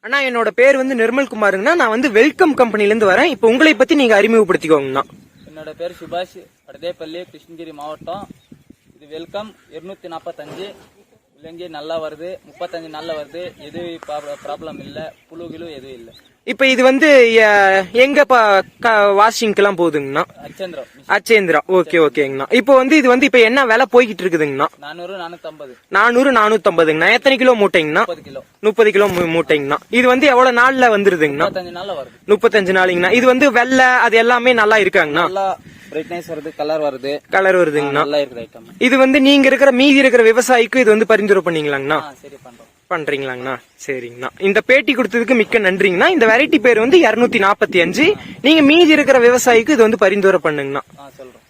அண்ணா என்னோட பேர் வந்து நிர்மல் குமாருங்கண்ணா. நான் வந்து வெல்கம் கம்பெனில இருந்து வரேன். இப்போ உங்களை பத்தி நீங்க அறிமுகப்படுத்திக்கோங்கண்ணா. என்னோட பேர் சுபாஷ், படதேப்பள்ளி, கிருஷ்ணகிரி மாவட்டம். இது வெல்கம் 245 விலங்கி நல்லா வருது, 35 நாள்ல வருது. எதுவும் ப்ராப்ளம் இல்ல, புழுகிலும் எதுவும் இல்ல. இப்ப இது வந்து எங்க வாஷிங்க்கு எல்லாம் போகுதுங்கண்ணா? அச்சேந்திரா. ஓகே ஓகேங்கண்ணா. இப்போ வந்து இது வந்து இப்ப என்ன விலை போய்கிட்டு இருக்குதுங்கண்ணா? 400-450ங்கண்ணா. எத்தனை கிலோ மூட்டைங்கண்ணா? 30 கிலோ மூட்டைங்கண்ணா. இது வந்து எவ்வளவு நாள்ல வந்துருதுங்கண்ணா? 35 நாளுங்கண்ணா. இது வந்து வெள்ளை அது எல்லாமே நல்லா இருக்காங்கண்ணா? பிரைட்னஸ் வருது, கலர் வருதுங்கண்ணா. இது வந்து நீங்க இருக்கிற மீதி இருக்கிற விவசாயிக்கு இது வந்து பரிந்துரை பண்ணீங்களாங்கண்ணா? சரி பண்றீங்களாங்கண்ணா? சரிங்கண்ணா. இந்த பேட்டி கொடுத்ததுக்கு மிக்க நன்றிங்கண்ணா. இந்த வெரைட்டி பேர் வந்து 245. நீங்க மீதி இருக்கிற விவசாயிக்கு இது வந்து பரிந்துரை பண்ணுங்கண்ணா. சொல்றேன்.